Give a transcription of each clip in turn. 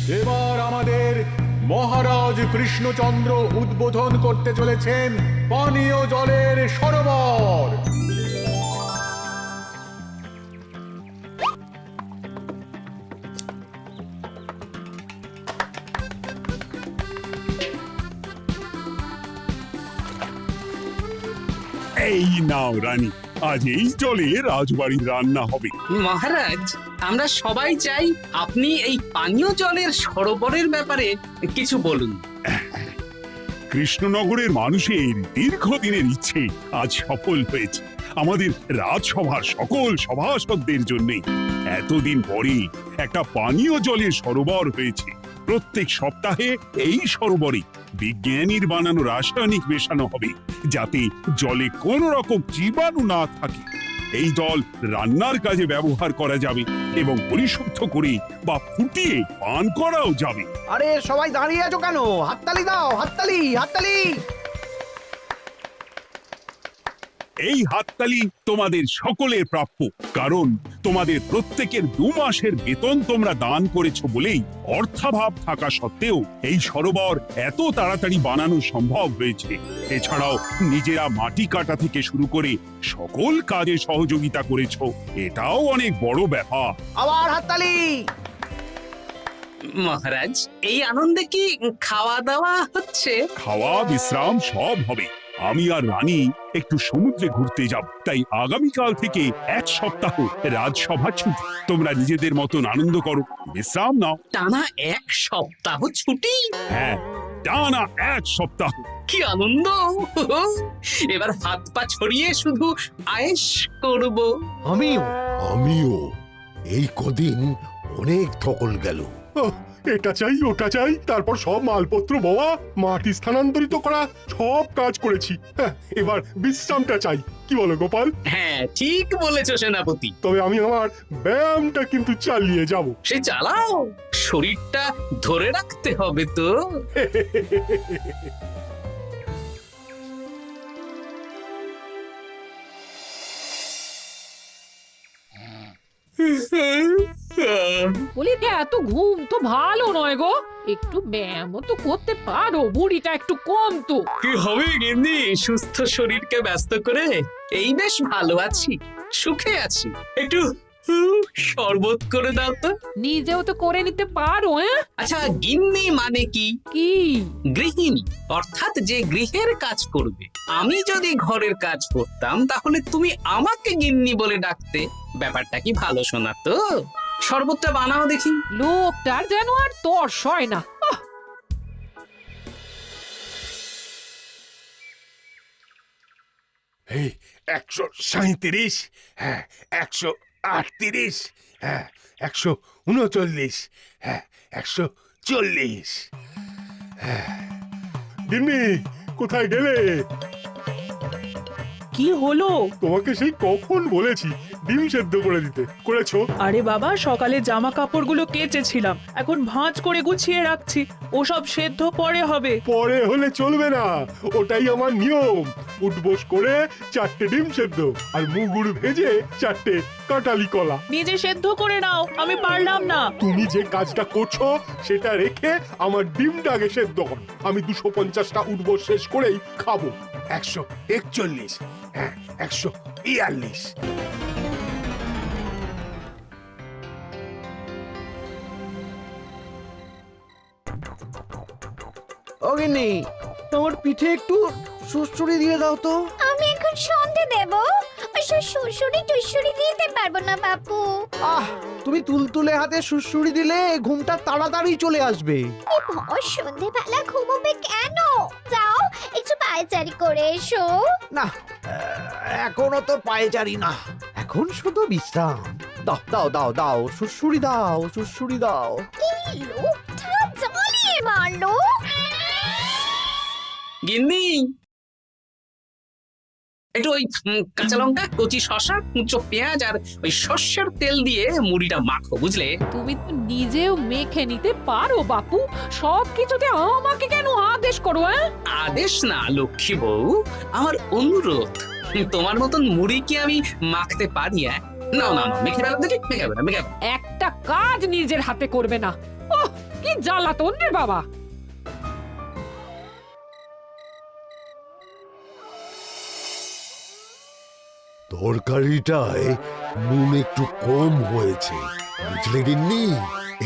এবার আমাদের মহারাজ কৃষ্ণচন্দ্র উদ্বোধন করতে চলেছেন পানীয় জলের সরোবর। এই নাও রানী, আজ এই জলে রাজবাড়ির রান্না হবে। মহারাজ, আমরা সবাই চাই আপনি এই পানীয় জলের সরোবরের ব্যাপারে কিছু বলুন। কৃষ্ণনগরের মানুষের দীর্ঘদিনের ইচ্ছে আজ সফল হয়েছে। আমাদের রাজসভার সকল সভাসদদের জন্য এতদিন পরে একটা পানীয় জলের সরোবর হয়েছে। প্রত্যেক সপ্তাহে এই সরোবরে বিজ্ঞানীর বানানো রাসায়নিক মেশানো হবে, যাতে জলে কোনো রকম জীবাণু না থাকে। এই জল রান্নার কাজে ব্যবহার করা যাবে এবং পরিশুদ্ধ করে বা ফুটিয়ে পান করাও যাবে। আরে সবাই দাঁড়িয়ে আছো কেন? হাততালি দাও, হাততালি, হাততালি। এই হাততালি তোমাদের সকলের প্রাপ্য, কারণ তোমাদের প্রত্যেকের 2 মাসের বেতন তোমরা দান করেছো বলেই অর্থাভাব থাকা সত্ত্বেও এই সরোবর এত তাড়াতাড়ি বানানো সম্ভব হয়েছে। এছাড়াও নিজেরা মাটি কাটা থেকে শুরু করে সকল কাজে সহযোগিতা করেছো, এটাও অনেক বড় ব্যাপার। আবার হাততালি। মহারাজ, এই আনন্দে কি খাওয়া দাওয়া হচ্ছে? খাওয়া বিশ্রাম সব হবে। আমি আর রানী একটু সমুদ্রে ঘুরতে যাব, তাই আগামীকাল থেকে 1 সপ্তাহ রাজসভা ছুটি। তোমরা নিজেদের মতন আনন্দ করো, বিশ্রাম নাও। টানা 1 সপ্তাহ ছুটি? হ্যাঁ, টানা 1 সপ্তাহ। কি আনন্দ! এবার হাত পা ছড়িয়ে শুধু আয়েশ করব। আমিও এই কদিন অনেক ধকল গেল। এটা চাই ওটা চাই, তারপর সব মালপত্র বওয়া, মাটি স্থানান্তরিত করা, সব কাজ করেছি। এবার বিশ্রামটা চাই। কি বলো গোপাল? হ্যাঁ, ঠিক বলেছো সেনাপতি। তবে আমি আমার ব্যায়ামটা কিন্তু চালিয়ে যাব। সে চালাও, শরীরটা ধরে রাখতে হবে তো। বলি এত ঘুম তো ভালো নয় গো, একটু ব্যায়ামও তো করতে পারো, বুড়িটা একটু কম তো। কি হবে গিন্নি, সুস্থ শরীরকে ব্যস্ত করে এই বেশ ভালো আছি, সুখে আছি। একটু শরবত করে দাও তো। নিজেও তো করে নিতে পারো। আচ্ছা, গিন্নি মানে কি? কি? গৃহিণী, অর্থাৎ যে গৃহের কাজ করবে। আমি যদি ঘরের কাজ করতাম তাহলে তুমি আমাকে গিন্নি বলে ডাকতে। ব্যাপারটা কি ভালো শোনা তো? শরবতটা বানাও দেখি। লোকটার যেন আর তর্স হয় না। এই 137, হ্যাঁ 138, হ্যাঁ 139, হ্যাঁ 140। গিন্নি, কোথায় গেলে? কি হলো? তোমাকে সেই কখন বলেছি ডিম সেদ্ধ করে দিতে, করেছো? আরে বাবা, সকালে জামা কাপড়গুলো কেচেছিলাম, এখন ভাঁজ করে গুছিয়ে রাখছি। ওসব সেদ্ধ পরে হবে। পরে হলে চলবে না, ওটাই আমার নিয়ম। উঠবোস করে 4টে ডিম সেদ্ধ আর মুগুর ভেজে 4টে কাঁঠালি কলা। নিজে সেদ্ধ করে নাও, আমি পারলাম না। তুমি যে কাজটা করছো সেটা রেখে আমার ডিমটা আগে সেদ্ধ করো। আমি 250টা উঠবোস শেষ করেই খাবো। 141, হ্যাঁ 142। ও গিন্নি, তোমার পিঠে একটু সুড়সুড়ি দিয়ে দাও তো। আমি এখন সন্ধে দেব, সুড়সুড়ি টুসুড়ি দিতে পারবো না বাপু। তুমি তুলতুলে হাতে সুড়সুড়ি দিলে ঘুমটা তাড়াতাড়ি চলে আসবে। সন্ধেবেলা ঘুমোবে কেন? যাও একটু পায়চারি করে এসো। না, এখনো তো পায়চারি না, এখন শুধু বিশ্রাম। দাও দাও দাও দাও, সুড়সুড়ি দাও, সুড়সুড়ি দাও। এই লোকটা জ্বালিয়ে মারলো। গিন্নি, একটু ওই কাঁচা লঙ্কা, কচি শসা, কুচো পেঁয়াজ আর ওই সর্ষের তেল দিয়ে মুড়িটা মাখো, বুঝলে? তুমি তো নিজেও মেখে নিতে পারো বাপু, সব কিছুতে আমাকে কেন আদেশ করো? আদেশ না লক্ষ্মী বউ, আমার অনুরোধ। তোমার মতন মুড়ি কি আমি মাখতে পারি? না না না, মেখে ফেলো দেখি, মেখে ফেলো। একটা কাজ নিজের হাতে করবে না। কি জ্বালাতন রে বাবা। তরকারিটায় নুন একটু কম হয়েছে, বুঝলে গিন্নি?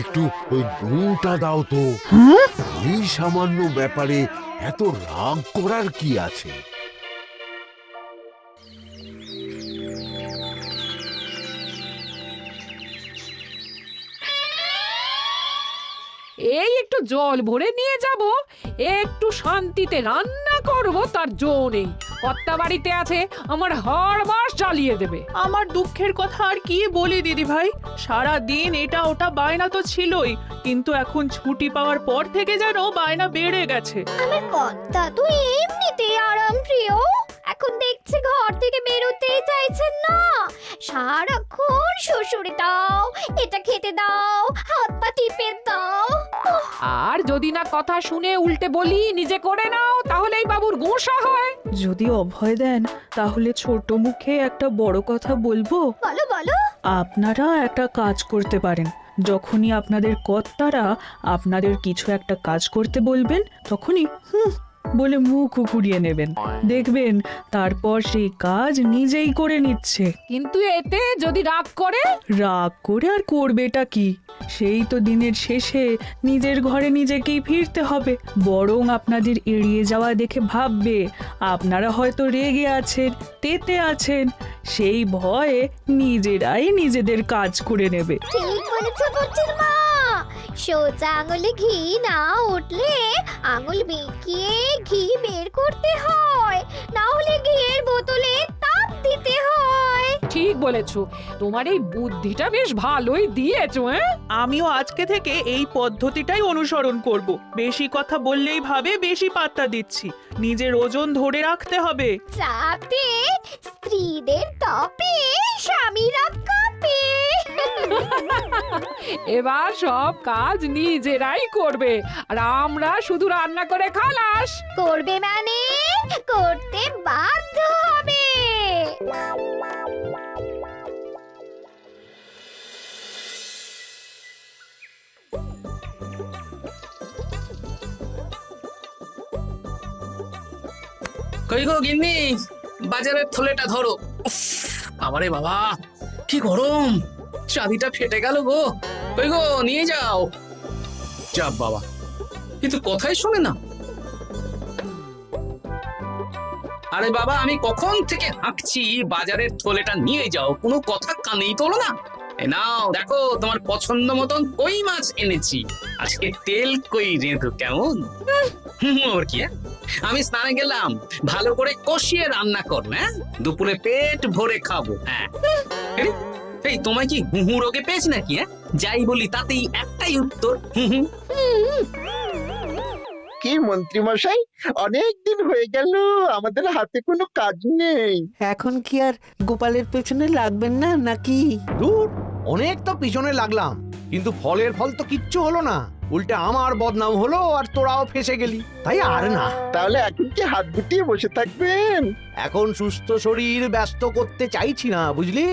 একটু ওই নুনটা দাও তো। এই সামান্য ব্যাপারে এত রাগ করার কি আছে? এই একটু জল ভরে নিয়ে যাব, একটু শান্তিতে রান্না করব তার জো নেই। কর্তা বাড়িতে আছে, আমার হাড় মাস জ্বালিয়ে দেবে। আমার দুঃখের কথা আর কি বলি দিদি ভাই, সারা দিন এটা ওটা বায়না তো ছিলই, কিন্তু এখন ছুটি পাওয়ার পর থেকে যেন বায়না বেড়ে গেছে। আমার কর্তা তো এমনিতেই আরাম প্রিয়, এখন দেখছি ঘর থেকে বেরোতেই চাইছেন না। সারাক্ষণ শ্বশুরে দাও, এটা খেতে দাও, হাত পা টিপে দাও। আর যদি না কথা শুনে উল্টে বলি নিজে করে নাও, তাহলে এই বাবুর গোসা হয়। যদি অভয় দেন তাহলে ছোট মুখে একটা বড় কথা বলবো। বলো বলো। আপনারা একটা কাজ করতে পারেন, যখনই আপনাদের কর্তারা আপনাদের কিছু একটা কাজ করতে বলবেন তখনই বলে মুখ ঘুরিয়ে নেবেন, দেখবেন তারপর সেই কাজ নিজেই করে নিচ্ছে। কিন্তু এতে যদি রাগ করে? রাগ করে আর করবেটা কি, সেই তো দিনের শেষে নিজের ঘরে নিজেকেই ফিরতে হবে। বরং আপনাদের এড়িয়ে যাওয়া দেখে ভাববে আপনারা হয়তো রেগে আছেন, তেতে আছেন, সেই ভয়ে নিজেরাই নিজেদের কাজ করে নেবে। ঠিক বলেছো বুচির মা, সোজা আঙুলে ঘি না উঠলে আঙুল বেঁকিয়ে ঘি বের করতে হয়, না হলে ঘিয়ের বোতলে তাপ দিতে হয়। ঠিক বলেছো, তোমার এই বুদ্ধিটা বেশ ভালোই দিয়েছো। আমিও আজকে থেকে এই পদ্ধতিটাই অনুসরণ করব। বেশি কথা বললেই ভাবে বেশি পাত্তা দিচ্ছি, নিজের ওজন ধরে রাখতে হবে। যাতে স্ত্রীদের তপে স্বামীরা কাঁপে। এবার সব কাজ নিজেরাই করবে, আর আমরা শুধু রান্না করে খালাস। করবে মানে করতে বাধ্য হবে। কই গো গিন্নি, বাজারের থলেটা ধরো। উফ, বাবারে বাবা, কি গরম, চাঁদিটা ফেটে গেল গো। কই গো, নিয়ে যাও। যা বাবা, কিন্তু কথাই শোনে না। আরে বাবা, আমি কখন থেকে হাঁকছি বাজারের থলেটা নিয়ে যাও, কোনো কথা কানেই তোলো না। এ নাও দেখো, তোমার পছন্দ মতন কই মাছ এনেছি, আজকে তেল কই রেঁধো কেমন। ওর কি, আমি স্নানে গেলাম, ভালো করে কষিয়ে রান্না কর, হ্যাঁ, দুপুরে পেট ভরে খাবো। হ্যাঁ, এই তোমায় কি হুহু রোগে পেয়েছি নাকি? হ্যাঁ, যাই বলি তাতেই একটাই উত্তর, হুহু। কি মন্ত্রী মশাই, অনেক দিন হয়ে গেল আমাদের হাতে কোনো কাজ নেই। এখন কি আর গোপালের পেছনে লাগবেন না নাকি? দূর, অনেক তো পিছনে লাগলাম, কিন্তু ফলের ফল তো কিচ্ছু হলো না, উল্টে আমার বদনাম হলো আর তোরাও ফেসে গেলি। তাই আর না। তাহলে এখন কি হাত গুটিয়ে বসে থাকবেন? এখন সুস্থ শরীর ব্যস্ত করতে চাইছি না, বুঝলি?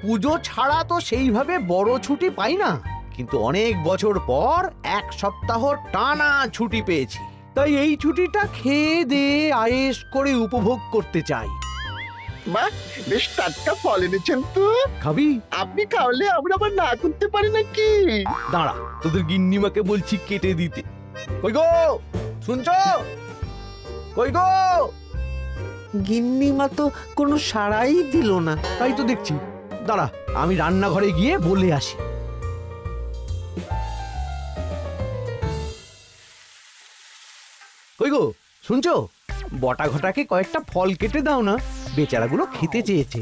পুজো ছাড়া তো সেইভাবে বড় ছুটি পাই না, কিন্তু অনেক বছর পর এক সপ্তাহ টানা ছুটি পেয়েছি, তাই এই ছুটিটা খেয়ে দিয়ে আয়েশ করে উপভোগ করতে চাই। বাহ, বেশ টাটকা ফল এনেছেন তো। খাবি? আপনি খাওয়ালে আমরা আবার না করতে পারি নাকি? দাঁড়া, তোদের গিন্নিমাকে বলছি কেটে দিতে। কই গো, শুনছো? কই গো? গিন্নিমা তো কোনো সাড়াই দিল না, তাই তো দেখছি। দাঁড়া, আমি রান্নাঘরে গিয়ে বলে আসি। কই গো, শুনছো? বটা ঘটাকে কয়েকটা ফল কেটে দাও না, বেচারাগুলো খেতে চেয়েছে।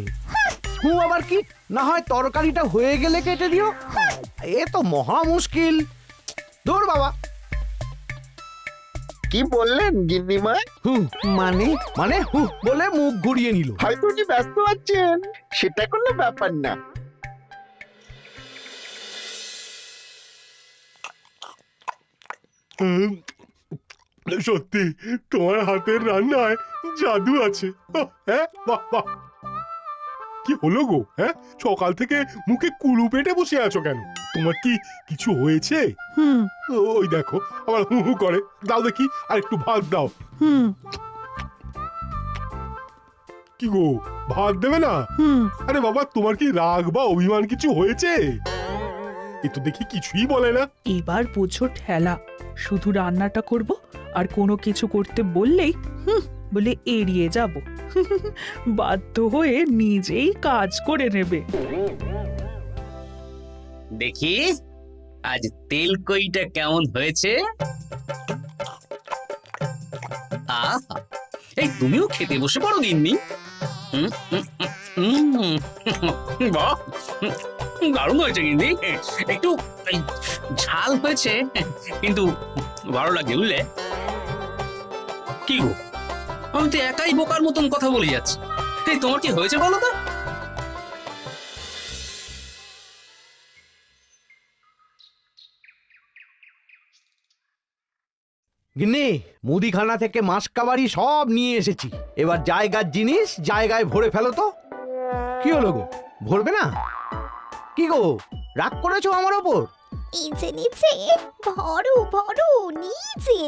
আবার কি, না হয় তরকারিটা হয়ে গেলে কেটে দিও। এ তো মহা মুশকিল। দূর বাবা। কি বললেন গিন্নিমা? মানে মানে বলে মুখ ঘুরিয়ে নিল। হয়তো উনি ব্যস্ত আছেন, সেটা কোনো ব্যাপার না। সত্যি তোমার হাতের রান্নায় জাদু আছে। হ্যাঁ, বাহ বাহ। কি হলো গো? হ্যাঁ, সকাল থেকে মুখে কুলু পেটে বসে আছো কেন? তোমার কি কিছু হয়েছে? হুম ওই দেখো আবার হু হু করে। দাও দেখি, আর একটু ভাত দাও। হুম কি গো, ভাত দেবে না? হুম আরে বাবা, তোমার কি রাগ বা অভিমান কিছু হয়েছে? এ তো দেখি কিছুই বলে না। এবার বুঝো ঠেলা, শুধু রান্নাটা করব আর কোনো কিছু করতে বললেই বলে এড়িয়ে যাব। বাধ্য হয়ে নিজেই কাজ করে নেবে। দেখি আজ তেল কইটা কেমন হয়েছে। আহা, এই তুমিও খেতে বসে পড়ো গিন্নি। বাহ, দারুণ হয়েছে গিন্নি। একটু এই, ঝাল হয়েছে কিন্তু ভালো লাগে বুঝলে। কি গো, আমি তো একাই বোকার মতন কথা বলে যাচ্ছি। এই তোমার কি হয়েছে বলো তো? গিন্নি, মুদিখানা থেকে মাসকাবারি সব নিয়ে এসেছি। এবার জায়গার জিনিস জায়গায় ভরে ফেলো তো। কি হলো গো, ভরবে না? কি গো, রাগ করেছো আমার ওপর? নিচে নিচে ভরো ভরো নিচে।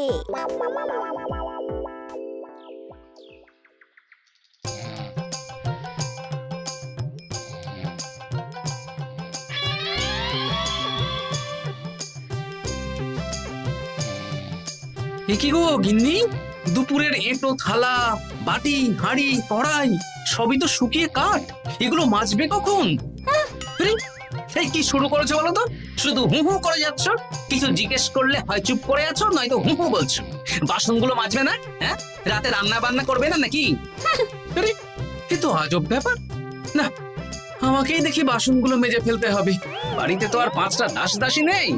এ কি গো গিন্নি, দুপুরের এঁটো থালা, বাটি, হাঁড়ি, কড়াই সবই তো শুকিয়ে কাঠ। এগুলো মাজবে কখন? আরে, এই কি শুরু করেছো বলো তো? শুধু হু হু করে যাচ্ছ। কিছু জিজ্ঞেস করলে হয় চুপ করে আছো, নয়তো হু হু বলছো। বাসনগুলো মাজবে না? হ্যাঁ, রাতে রান্না বান্না করবে না নাকি? আরে, এ তো আজব ব্যাপার। না, আমাকেই দেখি বাসনগুলো মেজে ফেলতে হবে। বাড়িতে তো আর 5টা দাস দাসী নেই।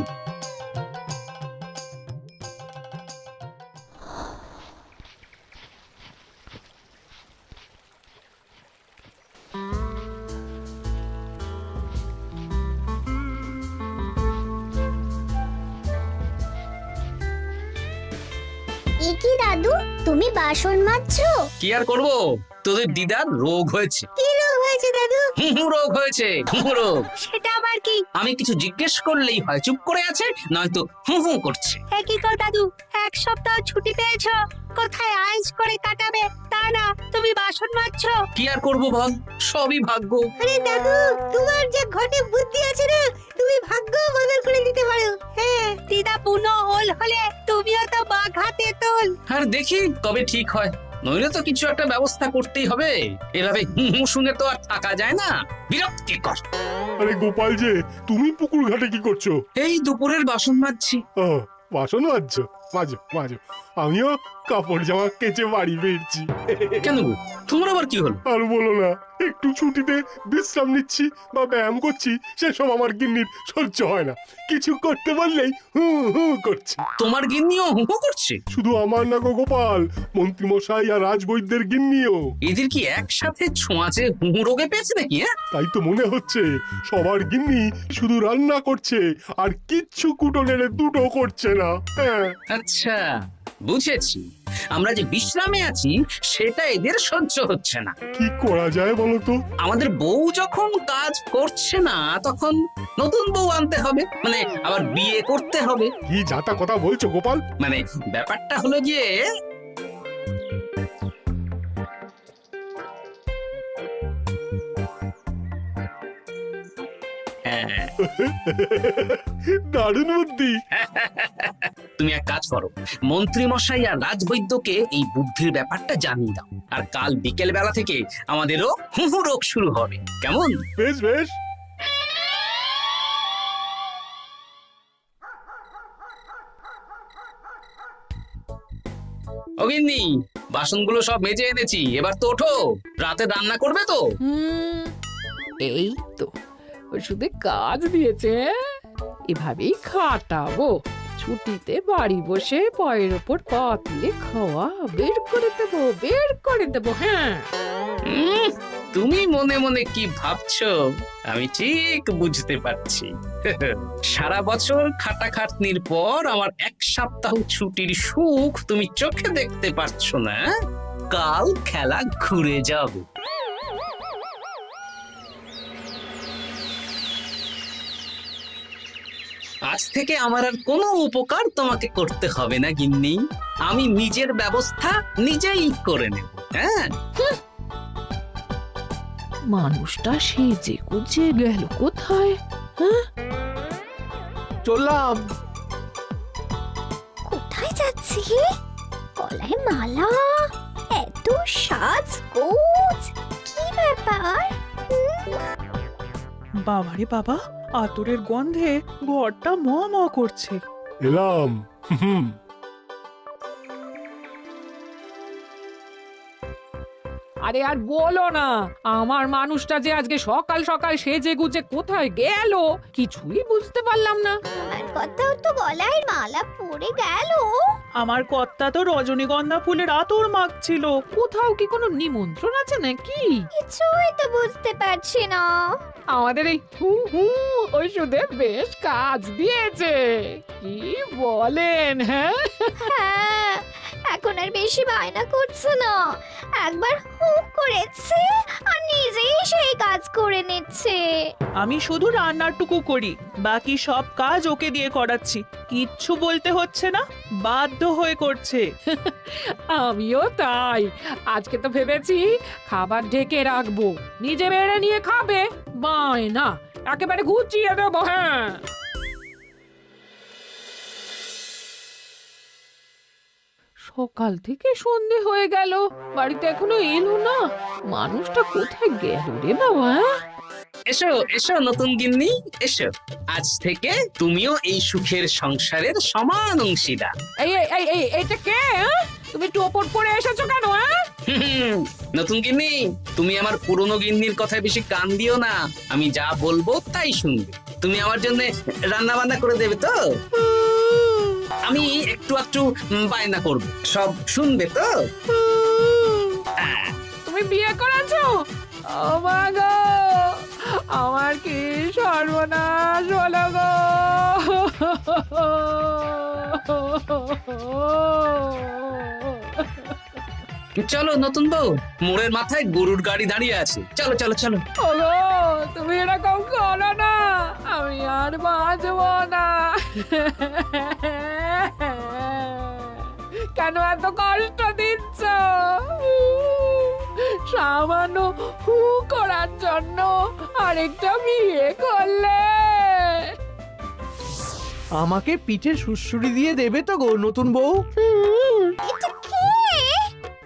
এ কি দাদু, তুমি বাসন মাজছো? কি আর করবো, তোদের দিদার রোগ হয়েছে। কি রোগ হয়েছে দাদু? হুহু রোগ হয়েছে, হুহু রোগ। সেটা আবার কি? আমি কিছু জিজ্ঞেস করলেই হয় চুপ করে আছে, নয়তো হু হু করছে। কি কর দাদু, 1 সপ্তাহ ছুটি পেয়েছো, কোথায় আইস করে কাটাবে তা না তুমি বাসন মাজছো? কি আর করবো বল, সবই ভাগ্য। আরে দাদু, তোমার যে ঘটে বুদ্ধি আছে না, তুমি ভাগ্য বদল করে দিতে পারো। হ্যাঁ, দিদা পুনো হল হলে তুমিও তো বাঘাতে তোল। আর দেখি কবে ঠিক হয়, নইলে তো কিছু একটা ব্যবস্থা করতেই হবে। এভাবে হু হু শুনে তো আর থাকা যায় না, বিরক্তিকর। আরে গোপাল যে, তুমি পুকুর ঘাটে কি করছো? এই দুপুরের বাসন মাজছি। ও, বাসন মাজছো? মাজো মাজো, আমিও কাপড় জামা কেচে বাড়ি ফিরছি। কেন গো, তোমার আবার কি হলো? আর বলো না, একটু ছুটিতে বিশ্রাম নিচ্ছি বা ব্যায়াম করছি, সেসব আমার গিন্নির সহ্য হয় না। কিছু করতে বললেই হু হু করছে। তোমার গিন্নিও হু হু করছে? শুধু আমার না গো গোপাল, মন্ত্রীমশাই আর রাজবৈদ্যের গিন্নিও। এদের কি একসাথে ছোঁয়াচে হু হু রোগে পেয়েছে নাকি? হ্যাঁ, তাই তো মনে হচ্ছে সবার গিন্নি শুধু রান্না করছে আর কিচ্ছু কুটো নেড়ে দুটো করছে না। হ্যাঁ, আচ্ছা বুঝেছি, আমরা যে বিশ্রামে আছি সেটা এদের সহ্য হচ্ছে না। কি করা যায় বলো তো? আমাদের বউ যখন কাজ করছে না, তখন নতুন বউ আনতে হবে, মানে আবার বিয়ে করতে হবে। কি যাতা কথা বলছো গোপাল? মানে ব্যাপারটা হলো গিয়ে, হ্যাঁ, দারুণ বুদ্ধি। তুমি এক কাজ করো, মন্ত্রী মশাই আর রাজবৈদ্যকে এই বুদ্ধির ব্যাপারটা জানিয়ে দাও, আর কাল বিকেল বেলা থেকে আমাদেরও হুহু রোগ শুরু হবে। কেমন? বেশ বেশ। অগিন্নি, বাসনগুলো সব মেজে এনেছি, এবার তো ওঠো। রাতে রান্না করবে তো? এই তো ওষুধে কাজ দিয়েছে। এভাবেই খাটাবো, ছুটিতে বাড়ি বসে পায়ের ওপর পা তুলে খাওয়া বের করে দেবো, বের করে দেবো। হ্যাঁ, তুমি মনে মনে কি ভাবছো আমি ঠিক বুঝতে পারছি। সারা বছর খাটাখাটনির পর আমার 1 সপ্তাহ ছুটির সুখ তুমি চোখে দেখতে পারছো না। কাল খেলা ঘুরে যাবে। আজ থেকে আমার আর কোনো উপকার তোমাকে করতে হবে না গিন্নি। আমি নিজের ব্যবস্থা নিজেই করে নেব। হ্যাঁ, মানুষটা সেজে গুজে গেল কোথায়? চললাম। কোথায় যাচ্ছি? গলায় মালা, এত সাজগোজ, কি ব্যাপার? বাবারে বাবা, আতরের গন্ধে ঘরটা ম ম করছে। এলাম। হুম। আরে আর বলো না, আমার মানুষটা যে আজকে সকাল সকাল সেজে গুজে কোথায় গেল কিছুই বুঝতে পারলাম না। আমার কথাও তো গলায় মালা পড়ে গেল। আমার কর্তা তো রজনীগন্ধা ফুলের আতর মাখছিল। কোথাও কি কোনো নিমন্ত্রণ আছে নাকি? কিছুই তো বুঝতে পারছি না। আমাদের এই হু হু ওষুধে বেশ কাজ দিয়েছে, কি বলেন? হ্যাঁ, হ্যাঁ, এখন আর বেশি বায়না করছে না। একবার হুক করেছে আর নিজেই সেই কাজ করে নিচ্ছে। আমি শুধু রান্নাটুকু করি, বাকি সব কাজ ওকে দিয়ে করাচ্ছি। কিচ্ছু বলতে হচ্ছে না, বাধ্য হয়ে করছে। আমিও তাই। আজকে তো ভেবেছি খাবার ঢেকে রাখবো, নিজে বেড়ে নিয়ে খাবে। বায়না একেবারে গুছিয়ে দেবো। হ্যাঁ, সকাল থেকে সন্ধে হয়ে গেল, বাড়িতে এখনো এলো না। মানুষটা কোথায় গেল রে বাবা? এসো এসো নতুন গিন্নি, এসো। আজ থেকে তুমিও এই সুখের সংসারের সমান অংশীদার। এই এই এই এই এইটা কে? হ্যাঁ? তুমি টোপর পরে এসেছো কেন? হ্যাঁ, নতুন গিন্নি, তুমি আমার পুরনো গিন্নির কথায় বেশি কান দিও না। আমি যা বলবো তাই শুনবে। তুমি আমার জন্য রান্না বান্না করে দেবে তো? আমি একটু একটু বায়না করবো, সব শুনবে তো? তুমি বিয়ে করেছো? ও মা গো, আমার কি সর্বনাশ হলো গো! চলো নতুন বউ, মোড়ের মাথায় গরুর গাড়ি দাঁড়িয়ে আছে, চলো চলো চলো। ওগো, তুমি এরকম করো না, আমি আর বাঁচবো না। কেন এত কষ্ট দিচ্ছ? সামান্য হু করার জন্য আরেকটা বিয়ে করলে? আমাকে পিঠে সুড়সুড়ি দিয়ে দেবে তো গো নতুন বউ? এটা কে?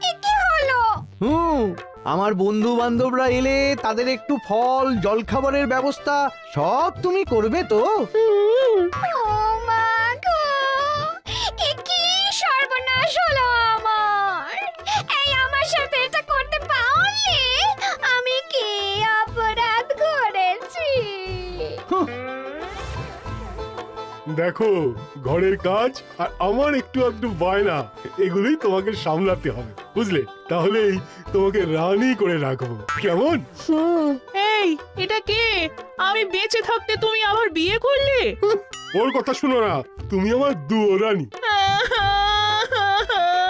এ কি হলো? আমার বন্ধু বান্ধবরা এলে তাদের একটু ফল জলখাবারের ব্যবস্থা সব তুমি করবে তো? ও মা গো, এ কি সর্বনাশ হলো আমার! এই আমার সাথে এটা করতে পারলে? আমি কি অপরাধ করেছি? দেখো, ঘরের কাজ আর আমার একটু একটু বায়না, এগুলোই তোমাকে সামলাতে হবে, বুঝলে? তাহলেই তোমাকে রানী করে রাখবো, কেমন? এই, এটা কে? আমি বেঁচে থাকতে তুমি আবার বিয়ে করলে? ওর কথা শুনো না, তুমি আমার দুয়ো রানী।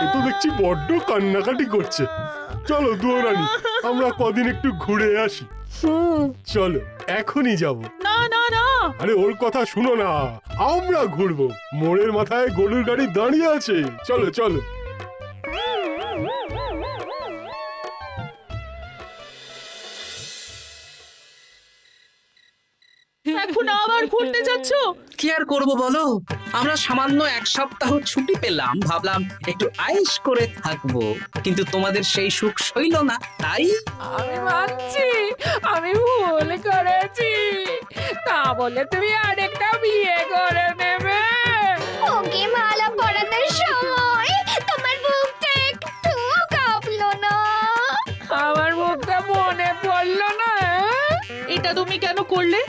এ তো দেখছি বড্ড কান্নাকাটি করছে। চলো দুয়ো রানী, আমরা কদিন একটু ঘুরে আসি। চলো, এখনই যাব। না না না, আরে ওর কথা শুনো না, আমরা ঘুরবো। মোড়ের মাথায় গরুর গাড়ি দাঁড়িয়ে আছে, চলো চলো। এখন আবার ঘুরতে যাচ্ছ? কি আর করবো বলো, আমরা সামান্য এক সপ্তাহ ছুটি পেলাম, ভাবলাম একটু আয়েশ করে থাকবো, কিন্তু তোমাদের সেই সুখ সইল না, তাই আমি মানছি আমি ভুল করেছি, তা বলে তুমি আরেকটা বিয়ে করে নেবে? ওকে মালা পরানোর সময় তোমার বুকটা একটু কাঁপলো না? আমার মুখটা মনে পড়লো না? এটা তুমি কেন করলে?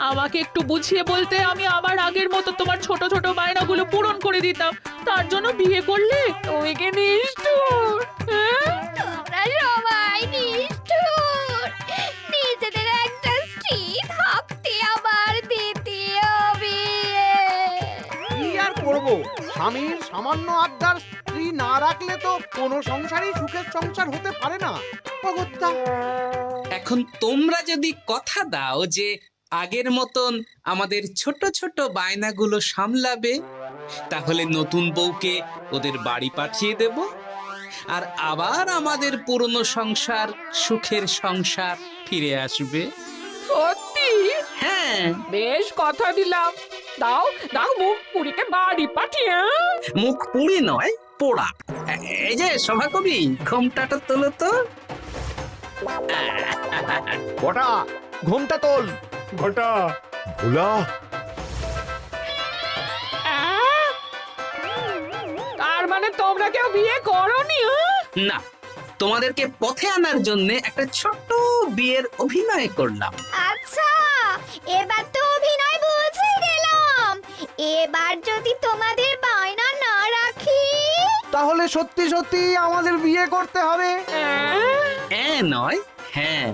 আমাকে একটু বুঝিয়ে বলতে আমি আবার আগের মতো তোমার ছোট ছোট বায়নাগুলো পূরণ করে দিতাম। তার জন্য বিয়ে করলে? তুমি কি নিষ্ঠুর? হ্যাঁ? তোমরা সবাই নিষ্ঠুর। নিজেদের একটা স্ত্রী থাকতে আবার দ্বিতীয় বিয়ে। কি আর করবো, স্বামীর সামান্য আবদার স্ত্রী না রাখলে তো কোনো সংসারই সুখের সংসার হতে পারে না। অগত্যা। এখন তোমরা যদি কথা দাও যে আগের মতন আমাদের ছোট ছোট বায়নাগুলো সামলাবে, তাহলে নতুন বউকে ওদের বাড়ি পাঠিয়ে দেব, আর আবার আমাদের পুরনো সংসার, সুখের সংসার ফিরে আসবে। সত্যি হ্যাঁ, বেশ কথা দিলাম। দাও দাও মুখ পুরীকে বাড়ি পাঠিয়ে মুখ পুড়ি নয়, পোড়া। এই যে সভাকবি, ঘোমটাটা তোলো তো। কটা ঘুমটা তোল। ঘটা ভোলা, তার মানে তোমরা কেউ বিয়ে করোনি? না, তোমাদেরকে পথে আনার জন্য একটা ছোট্ট বিয়ের অভিনয় করলাম। আচ্ছা, এবার তো অভিনয় বুঝে গেলাম। এবার যদি তোমাদের বায়না না রাখি, তাহলে সত্যি সত্যি আমাদের বিয়ে করতে হবে। নয়, হ্যাঁ।